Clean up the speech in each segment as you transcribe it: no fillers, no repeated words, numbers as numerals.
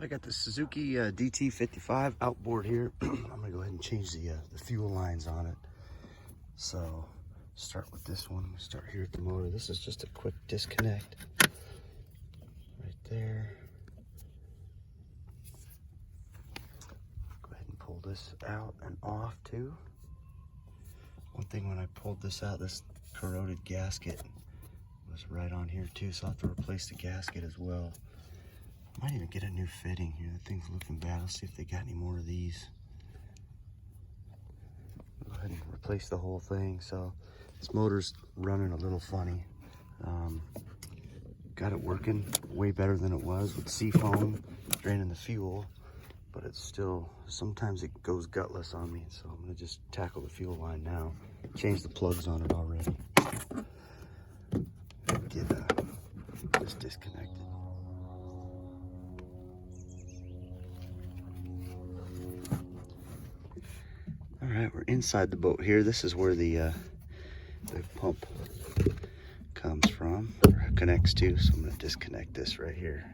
I got the Suzuki DT55 outboard here. I'm gonna go ahead and change the fuel lines on it. So start with this one. Start here at the motor. This is just a quick disconnect right there. Go ahead and pull this out and off too. One thing, when I pulled this out, this corroded gasket was right on here too, so I'll have to replace the gasket as well. Might even get a new fitting here. The thing's looking bad. Let's see if they got any more of these. Go ahead and replace the whole thing. So this motor's running a little funny. Got it working way better than it was with seafoam draining the fuel, but it's still, sometimes it goes gutless on me. So I'm gonna just tackle the fuel line now. Change the plugs on it already. Get this disconnected. All right, we're inside the boat here. This is where the pump comes from, or connects to. So I'm gonna disconnect this right here.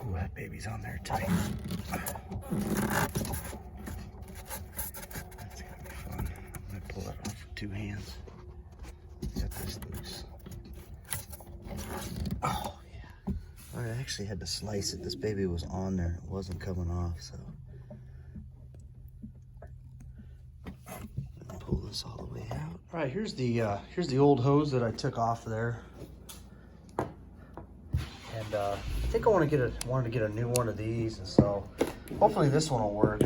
Ooh, that baby's on there tight. That's gonna be fun. I'm gonna pull that off with two hands. Get this loose. Oh yeah. All right, I actually had to slice it. This baby was on there. It wasn't coming off, so. Pull this all the way out. All right, here's the old hose that I took off there. And I think I wanted to get a new one of these, and so hopefully this one will work.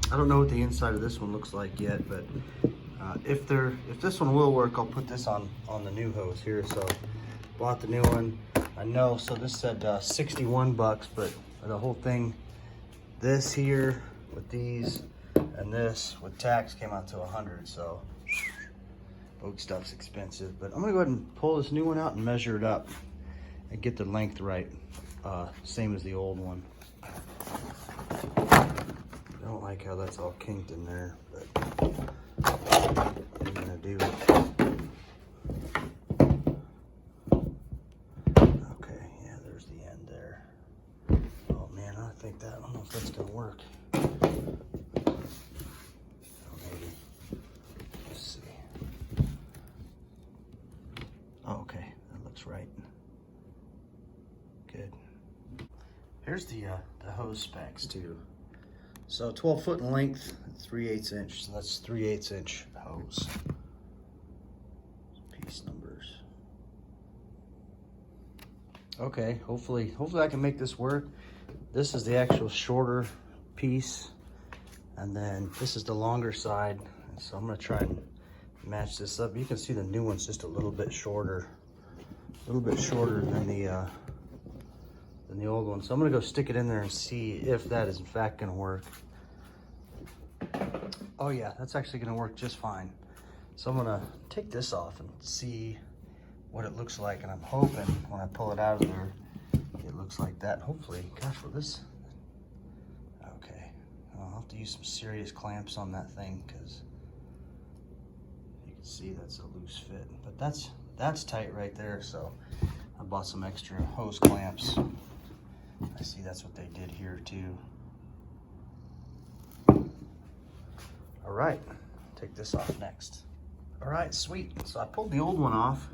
I don't know what the inside of this one looks like yet, but if this one will work, I'll put this on the new hose here. So bought the new one. I know, so this said 61 bucks, but the whole thing, this here with these and this with tax came out to 100. So boat stuff's expensive, but I'm gonna go ahead and pull this new one out and measure it up and get the length right, same as the old one. I don't like how that's all kinked in there, but what I'm gonna do. Okay, yeah, there's the end there. Oh man, I don't know if that's gonna work. Oh, maybe. Let's see. Oh, okay, that looks right. Good. Here's the hose specs too. So 12 foot in length, 3/8 inch. So that's 3/8 inch hose. Piece numbers. Okay, hopefully I can make this work. This is the actual shorter piece, and then this is the longer side. So I'm gonna try and match this up. You can see the new one's just a little bit shorter than the old one. So I'm gonna go stick it in there and see if that is in fact gonna work. Oh yeah, that's actually gonna work just fine. So I'm gonna take this off and see what it looks like, and I'm hoping when I pull it out of there, it looks like that. Hopefully, gosh, will this, okay. I'll have to use some serious clamps on that thing, because you can see that's a loose fit, but that's tight right there. So I bought some extra hose clamps. I see that's what they did here too. All right, take this off next. All right, sweet. So I pulled the old one off,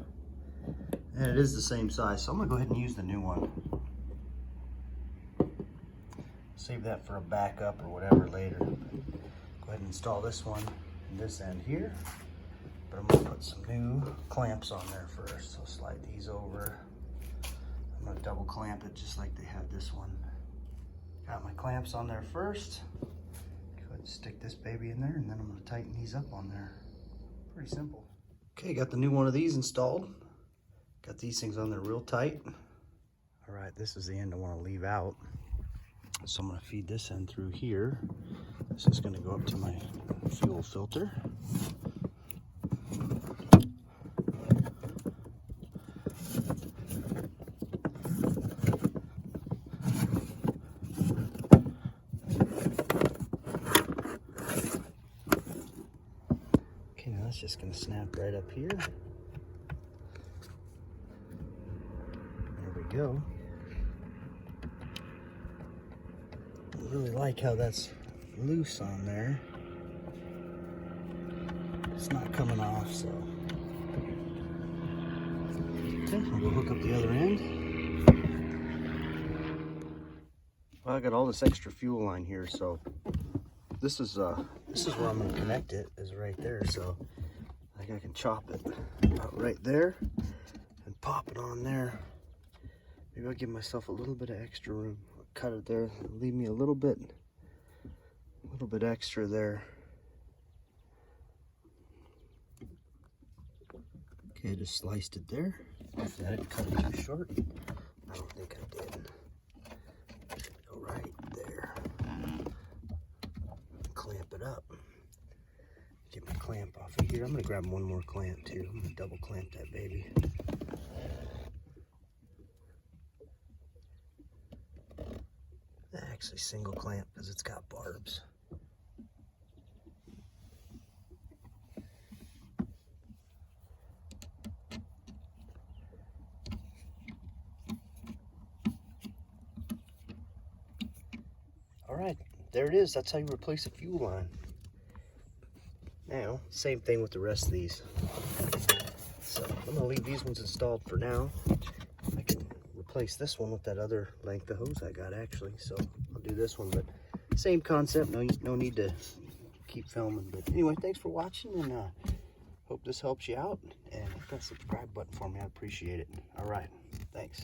and it is the same size. So I'm gonna go ahead and use the new one. Save that for a backup or whatever later. Go ahead and install this one in this end here. But I'm gonna put some new clamps on there first. So slide these over. I'm gonna double clamp it just like they had this one. Got my clamps on there first. Go ahead and stick this baby in there, and then I'm gonna tighten these up on there. Pretty simple. Okay, got the new one of these installed. Got these things on there real tight. All right, this is the end I wanna leave out. So I'm gonna feed this in through here. This is gonna go up to my fuel filter. just gonna snap right up here. There we go. I really like how that's loose on there. It's not coming off, so. Okay, I'll go hook up the other end. Well, I got all this extra fuel line here, so this is where I'm gonna connect it, is right there. So I think I can chop it about right there and pop it on there. Maybe I'll give myself a little bit of extra room. I'll cut it there, leave me a little bit extra there. Okay, just sliced it there. Hopefully I didn't cut it too short. I don't think I did. Go right there. Clamp it up. Get my clamp off of here. I'm gonna grab one more clamp too. I'm gonna double clamp that baby. Actually single clamp because it's got barbs. All right, there it is. That's how you replace a fuel line. Now, same thing with the rest of these. So I'm gonna leave these ones installed for now. I can replace this one with that other length of hose I got actually. So I'll do this one, but same concept. No need to keep filming. But anyway, thanks for watching, and hope this helps you out. And hit that subscribe button for me. I appreciate it. All right, thanks.